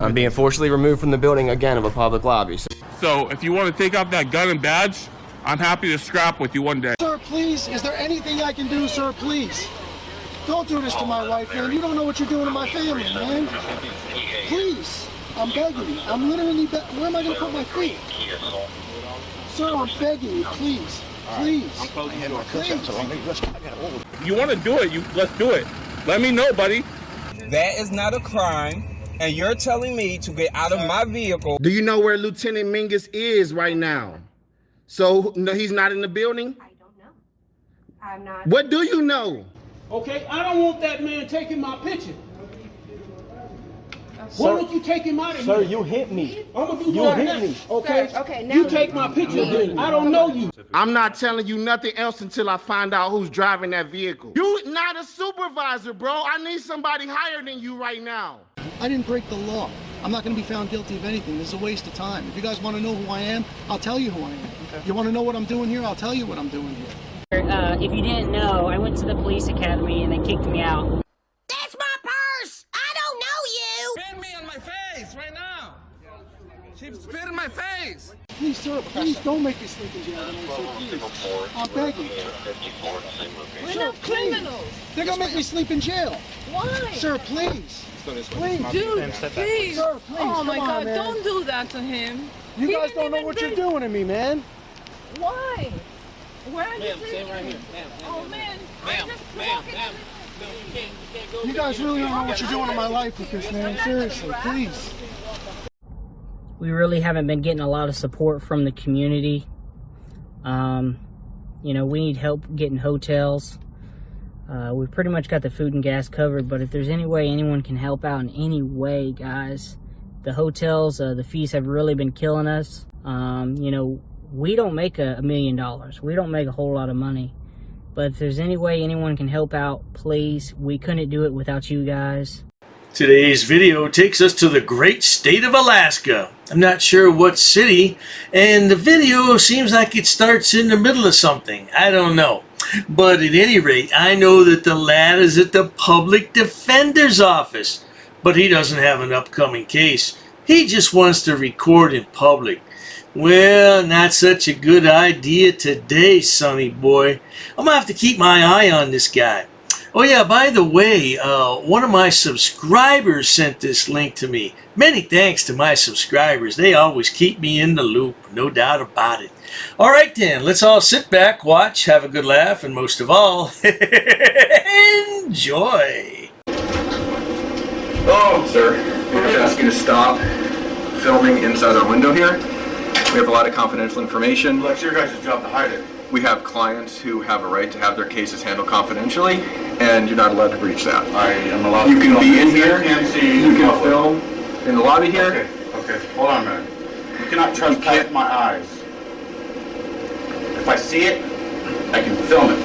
I'm being forcibly removed from the building again of a public lobby. So if you want to take off that gun and badge, I'm happy to scrap with you one day. Sir, please, is there anything I can do, sir, please? Don't do this to my wife, man. You don't know what you're doing to my family, man. Please, I'm begging you. I'm literally where am I going to put my feet? Sir, I'm begging you, please. Please. Please. You want to do it, let's do it. Let me know, buddy. That is not a crime, and you're telling me to get out of my vehicle. Do you know where Lieutenant Mingus is right now? So, no, he's not in the building? I don't know. I'm not. What do you know? Okay, I don't want that man taking my picture. Why don't you take him out of here? Sir, you hit me. I'm gonna do You right hit now. me. Okay? Sir, okay, now you take my picture, then. I don't know you. I'm not telling you nothing else until I find out who's driving that vehicle. You not a supervisor, bro. I need somebody higher than you right now. I didn't break the law. I'm not going to be found guilty of anything. This is a waste of time. If you guys want to know who I am, I'll tell you who I am. Okay. You want to know what I'm doing here? I'll tell you what I'm doing here. If you didn't know, I went to the police academy and they kicked me out. That's my purse! I don't know you! Spit me on my face right now. She spit in my face. Please, sir, please don't make me sleep in jail tonight, sir, please. I'm begging you. We're Sir, not please. criminals! They're going to make me sleep in jail. Why? Sir, please. Please. Dude, please! Sir, please. Oh my Come on, God, man. don't do that to him! You He guys didn't don't know even what you're break- doing to me, man. Why? Where are you Ma'am, taking stand right me? here. Ma'am, Oh man, ma'am, I'm just ma'am, walking. ma'am. No, you can't go. You guys really don't know what you're doing to my life with this, man. Seriously, please. We really haven't been getting a lot of support from the community. You know, we need help getting hotels. We pretty much got the food and gas covered, but if there's any way anyone can help out in any way, guys, the hotels, the fees have really been killing us. You know, we don't make $1 million. We don't make a whole lot of money. But if there's any way anyone can help out, please. We couldn't do it without you guys. Today's video takes us to the great state of Alaska. I'm not sure what city, and the video seems like it starts in the middle of something. I don't know. But at any rate, I know that the lad is at the public defender's office, but he doesn't have an upcoming case. He just wants to record in public. Well, not such a good idea today, sonny boy. I'm gonna have to keep my eye on this guy. Oh yeah, by the way, one of my subscribers sent this link to me. Many thanks to my subscribers. They always keep me in the loop, no doubt about it. All right then, let's all sit back, watch, have a good laugh, and most of all, enjoy. Oh, sir, we have to ask you to stop filming inside our window here. We have a lot of confidential information. Well, it's your guys' job to hide it. We have clients who have a right to have their cases handled confidentially, and you're not allowed to breach that. I am allowed You to can film. be in You here, can't see you can public. film in the lobby here. Okay, hold on a minute. You cannot trespass my eyes. If I see it, I can film it.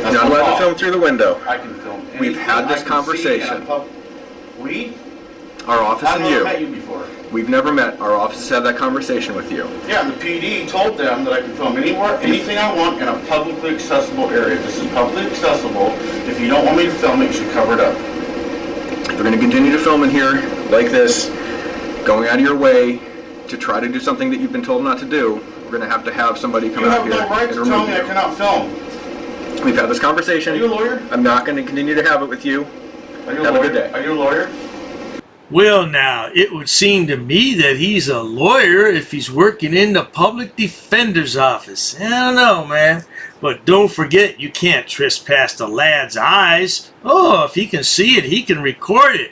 You're not allowed to film through the window. I can film anything We've had this I can see conversation. in a We? Our office I've and never you. met you before. We've never met. Our offices had that conversation with you. Yeah, and the PD told them that I can film anywhere, anything I want in a publicly accessible area. This is publicly accessible. If you don't want me to film it, you should cover it up. If you're going to continue to film in here like this, going out of your way to try to do something that you've been told not to do, we're going to have somebody come You out have here no right and to remove tell me I you. cannot film. We've had this conversation. Are you a lawyer? I'm not going to continue to have it with you. Are you a Have lawyer? a good day. Are you a lawyer? Well now, it would seem to me that he's a lawyer if he's working in the public defender's office. I don't know, man. But don't forget, you can't trespass the lad's eyes. Oh, if he can see it, he can record it.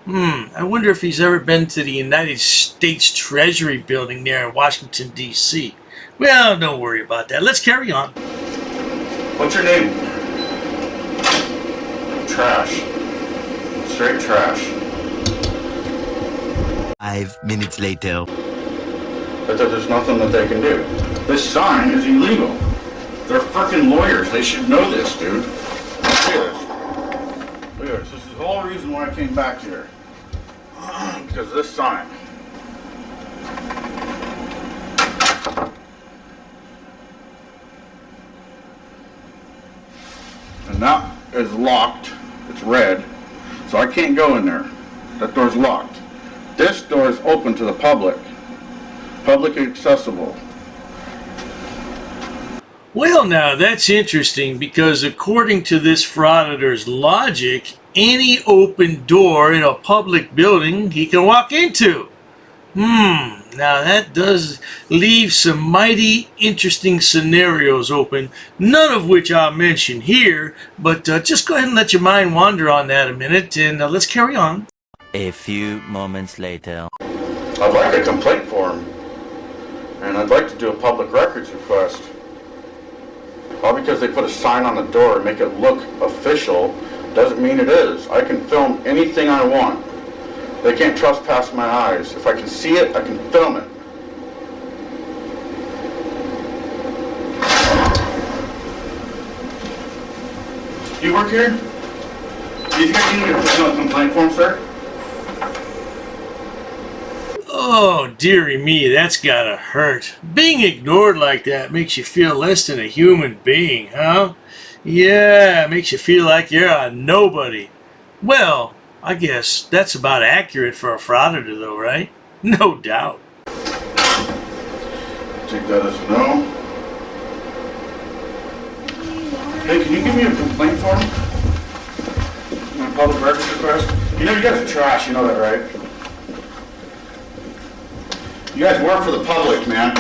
I wonder if he's ever been to the United States Treasury building there in Washington, D.C. Well, don't worry about that. Let's carry on. What's your name? Trash. Straight trash. 5 minutes later. But there's nothing that they can do. This sign is illegal. They're freaking lawyers. They should know this, dude. Look at this. Look at this. This is the whole reason why I came back here. Because of this sign. And that is locked. It's red. So I can't go in there. That door's locked. This door is open to the public. Public accessible. Well, now that's interesting because according to this Frauditor's logic, any open door in a public building he can walk into. Now that does leave some mighty interesting scenarios open, none of which I'll mention here, but just go ahead and let your mind wander on that a minute, and let's carry on. A few moments later. I'd like a complaint form, and I'd like to do a public records request. All because they put a sign on the door and make it look official doesn't mean it is. I can film anything I want. They can't trespass my eyes. If I can see it, I can film it. You work here? Do you think I need to put on a complaint form, sir? Oh, dearie me, that's gotta hurt. Being ignored like that makes you feel less than a human being, huh? Yeah, it makes you feel like you're a nobody. Well, I guess that's about accurate for a frauditor though, right? No doubt. Take that as a no. Hey, can you give me a complaint form? My public records request? You know you guys are trash, you know that, right? You guys work for the public, man.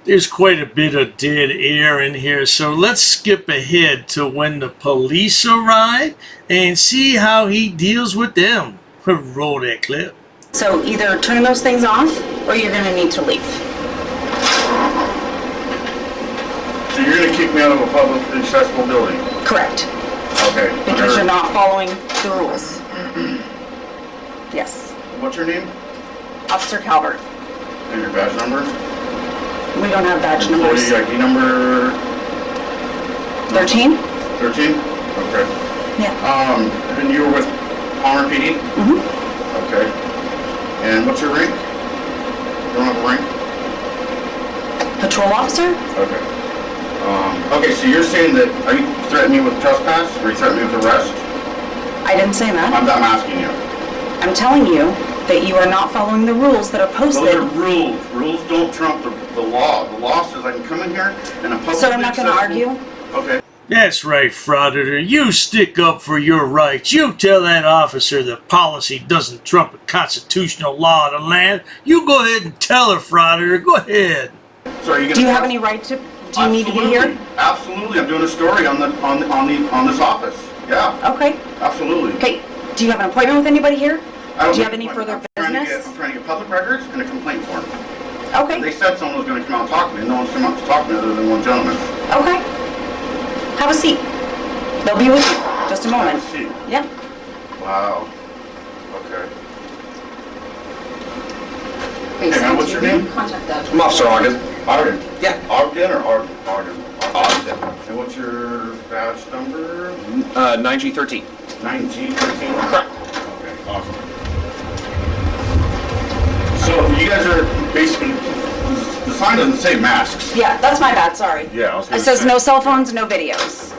There's quite a bit of dead air in here, so let's skip ahead to when the police arrive and see how he deals with them. Roll that clip. So either turn those things off or you're going to need to leave. So you're going to kick me out of a public accessible building? Correct. Okay. Because you're not following the rules. Yes. What's your name? Officer Calvert. And your badge number? We don't have badge numbers. Employee ID number? 13? 13? Okay. Yeah. And you were with Palmer PD? Mm-hmm. Okay. And what's your rank? You don't have a rank? Patrol officer? Okay. Okay, so you're saying that, are you threatening me with trespass? Or are you threatening me with arrest? I didn't say that. I'm asking you. I'm telling you that you are not following the rules that are posted. Those are rules. Rules don't trump the law. The law says I can come in here and a public. So I'm not going to argue? Okay. That's right, Frauditor. You stick up for your rights. You tell that officer that policy doesn't trump a constitutional law of the land. You go ahead and tell her, Frauditor. Go ahead. So are you gonna do you have any right to? Do you need to be here? Absolutely. I'm doing a story on this office. Yeah. Okay. Absolutely. Okay. Do you have an appointment with anybody here? Do you have any further business? I'm trying to get public records and a complaint form. Okay. They said someone was going to come out and talk to me, and no one's come out to talk to me other than one gentleman. Okay. Have a seat. They'll be with you. Just a moment. Have a seat. Yep. Wow. Okay. Hey, man, what's your name? Contact that. I'm Officer Ogden. Ogden. Yeah. Ogden or Ogden? Ogden. And what's your badge number? 9G13. 9G13? Correct. Okay, awesome. So you guys are basically, the sign doesn't say masks. Yeah, that's my bad, sorry. Yeah, I was It gonna says say. no cell phones, no videos.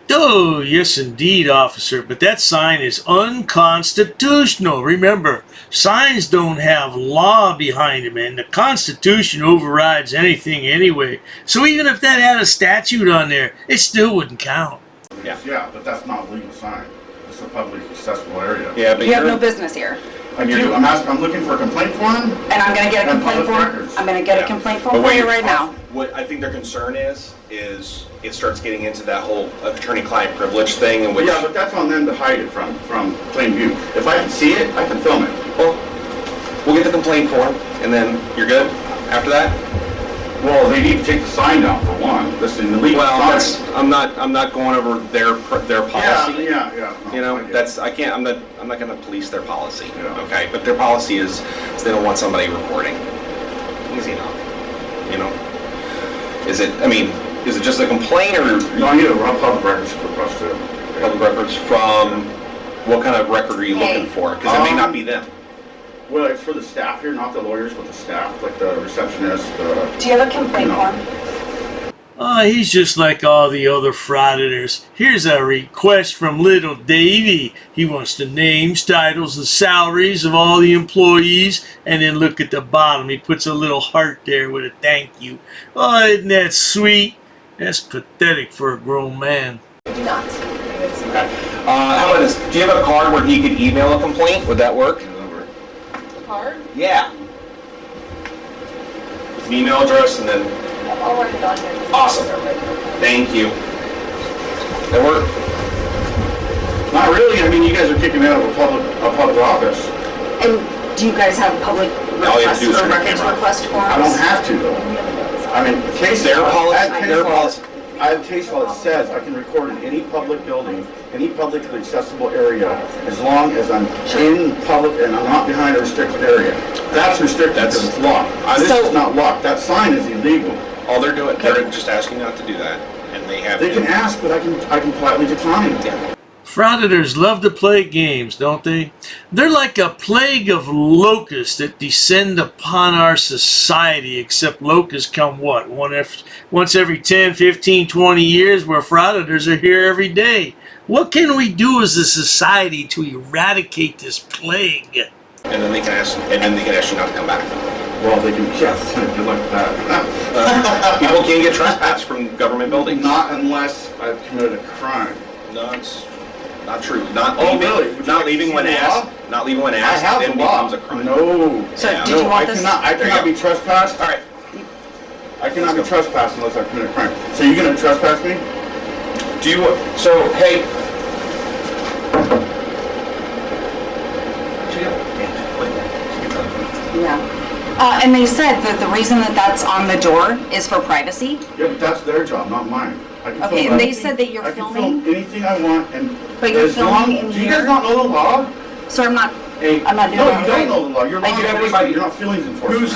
Oh, yes indeed, officer, but that sign is unconstitutional. Remember, signs don't have law behind them, and the Constitution overrides anything anyway. So even if that had a statute on there, it still wouldn't count. Yeah, but that's not a legal sign. It's a public accessible area. Yeah, but You have no business here. I do. I'm looking for a complaint form. And I'm gonna get a And complaint public form. records. I'm gonna get a complaint form But for wait, you right now. What I think their concern is it starts getting into that whole attorney-client privilege thing, in which Yeah, but that's on them to hide it from plain view. If I can see it, I can film it. well, we'll get the complaint form, and then you're good after that. Well, they need to take the sign down for one. This is an illegal Well, sign. I'm not going over their policy. Yeah. You know, I'm not going to police their policy. Okay, but their policy is they don't want somebody recording. Easy enough. You know, is it just a complaint or No, I need a public records request too. public records from what kind of record are you looking for? Because it may not be them. Well, it's for the staff here, not the lawyers, but the staff, like the receptionist. Do you have a complaint form? Oh, he's just like all the other frauditors. Here's a request from little Davy. He wants the names, titles, and salaries of all the employees, and then look at the bottom. He puts a little heart there with a thank you. Oh, isn't that sweet? That's pathetic for a grown man. Do not. Okay. How about this? Do you have a card where he could email a complaint? Would that work? Card? Yeah. An email address and then... I'll write it on here. Awesome. Thank you. That work? Not really. I mean, you guys are kicking me out of a public office. And do you guys have public All you have to request do is or turn the records camera on. request forms? I don't have to, though. I mean, case Their law, policy- their policy. I have case law that says I can record in any public building, any publicly accessible area, as long as I'm in public and I'm not behind a restricted area. That's restricted because it's locked. This is not locked. That sign is illegal. All they're doing, they're just asking not to do that, and they have. They can ask, but I can politely decline. Yeah. Frauditors love to play games, don't they? They're like a plague of locusts that descend upon our society, except locusts come what? Once every 10, 15, 20 years, where frauditors are here every day. What can we do as a society to eradicate this plague? And then they can ask, you not to come back. Well, they can, yes, good luck with that. People can't get trespassed from government buildings. Not unless I've committed a crime. No, it's not true. Not Oh, leaving, really? Would you not like to leaving see when the asked. law? Not leaving when I asked. have Then the law. becomes a crime. No. So, Yeah. did you want I this? cannot be trespassed. All right. I cannot be trespassed unless I commit a crime. So you're going to trespass me? Do you? So hey. Yeah. And they said that the reason that that's on the door is for privacy. Yeah, but that's their job, not mine. I can Okay, film and they anything. said that you're I can filming? film anything I want, and But you're as long, filming in do you guys here? not know the law? So I'm not. Hey, I'm not doing no, that. you don't know the law. You're law I do. enforcement. You're not feelings enforcement. Who's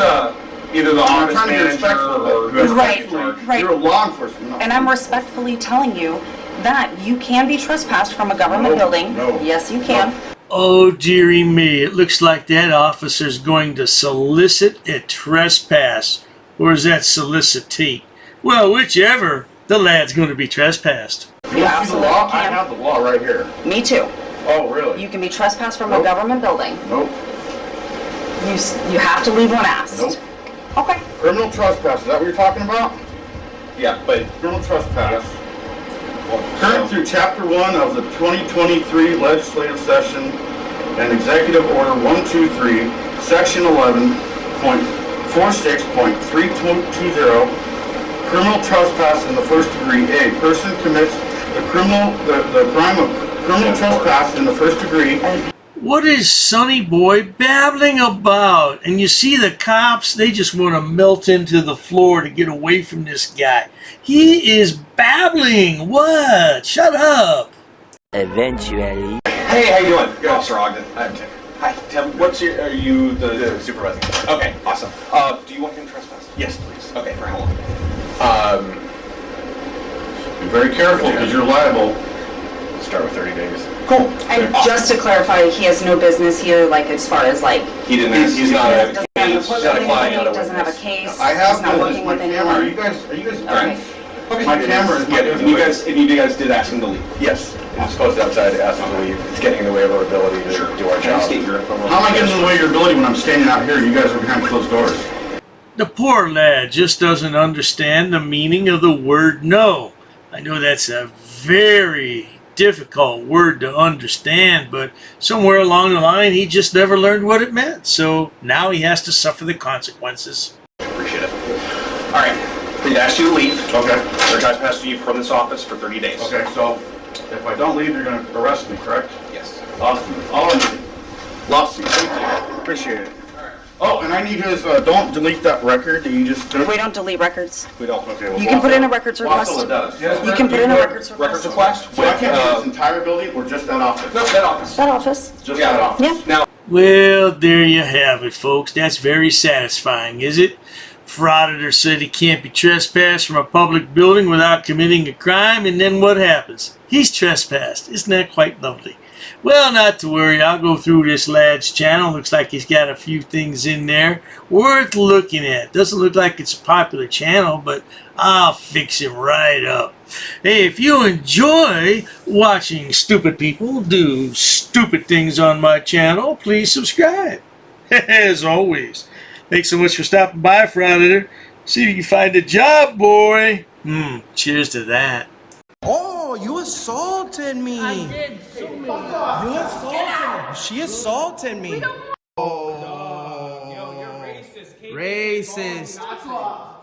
either the I'm office trying to be manager respectful, or but who's Right, right. You're a law enforcement. Not And I'm respectfully telling you that you can be trespassed from a government No, building. no. Yes, you can. Oh, dearie me, it looks like that officer's going to solicit a trespass. Or is that solicitate? Well, whichever, the lad's going to be trespassed. You want to see the absolutely law? I can. have the law right here. Me too. Oh, really? You can be trespassed from a Nope. government building. Nope. You have to leave when asked. Nope. Okay. Criminal trespass. Is that what you're talking about? Yeah, but Criminal trespass. Current through Chapter 1 of the 2023 legislative session and Executive Order 123, Section 11.46.320, criminal trespass in the first degree. A person commits the crime of criminal trespass in the first degree. What is Sonny Boy babbling about? And you see the cops, they just want to melt into the floor to get away from this guy. He is babbling. What? Shut up. Eventually. hey, how you doing? Good. Officer Ogden. I'm Tim. Hi, Tim. Are you the supervising? Okay, awesome. Do you want him trespassed? Yes, please. Okay, for how long? Be very careful because you're liable. Start with 30 days. Cool. And just to clarify, he has no business here, like as far as like. He didn't. He's not a. Doesn't have He's a not a client. client, doesn't have a case. I have he's not business. working My with camera. Are anyone. you guys Okay. Okay. My camera is Yeah, and you guys did ask him to leave. Yes, it's posted outside to ask them to leave. It's getting in the way of our ability to do our Can I job. state your info? How am I getting in the way of your ability when I'm standing out here? You guys are behind closed doors. The poor lad just doesn't understand the meaning of the word no. I know that's a very difficult word to understand, but somewhere along the line he just never learned what it meant. So now he has to suffer the consequences. Appreciate it. All right. We'd ask you to leave. Okay. They're trespassing you from this office for 30 days. Okay, so if I don't leave, you're going to arrest me, correct? Yes. Awesome. All I need. Lawsuit. Thank you. Appreciate it. Oh, and I need his, don't delete that record that you just took. We don't delete records. We don't. Okay, well, You can put in a Wausau- records request. Wausau does. You can put in a records Records request. request? So I can't do this entire building or just that office? No, that office. That office. Just that office. Yeah. Now, Well, there you have it, folks. That's very satisfying, is it? Frauditor said he can't be trespassed from a public building without committing a crime, and then what happens? He's trespassed. Isn't that quite lovely? Well, not to worry. I'll go through this lad's channel. Looks like he's got a few things in there worth looking at. Doesn't look like it's a popular channel, but I'll fix him right up. Hey, if you enjoy watching stupid people do stupid things on my channel, please subscribe. As always, thanks so much for stopping by, Frauditor. See if you can find a job, boy. Cheers to that. Oh, you assaulted me. I did. So many. You assaulted me. She assaulted me. Racist.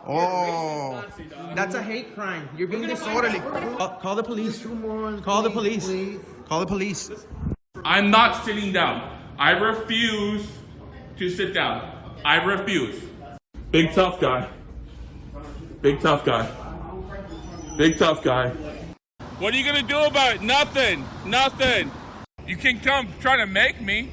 Oh, that's a hate crime. You're being disorderly. Call the police. Call the police. Call the police. I'm not sitting down. I refuse to sit down. I refuse. Big tough guy. Big tough guy. Big tough guy. What are you gonna do about it? Nothing. Nothing. You can come try to make me.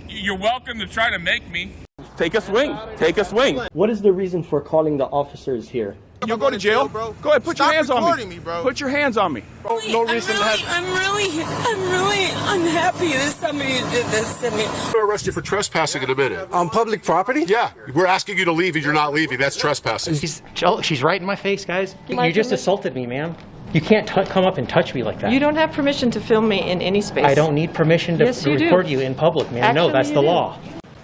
You're welcome to try to make me. Take a swing. Take a swing. What is the reason for calling the officers here? You'll go to jail, bro. Go ahead, put your hands on me. Bro. Put your hands on me. No reason to have. I'm really unhappy that somebody did this to me. I'm going to arrest you for trespassing in a minute. On public property? Yeah, we're asking you to leave and you're not leaving. That's trespassing. She's right in my face, guys. You just assaulted me, ma'am. You can't come up and touch me like that. You don't have permission to film me in any space. I don't need permission to record you in public, ma'am. No, that's the law.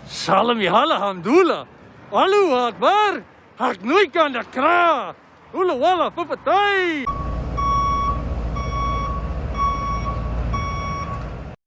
Salam yahala hamdullah. Allahu akbar. Haknuikan dakra. Ula wala fufatay.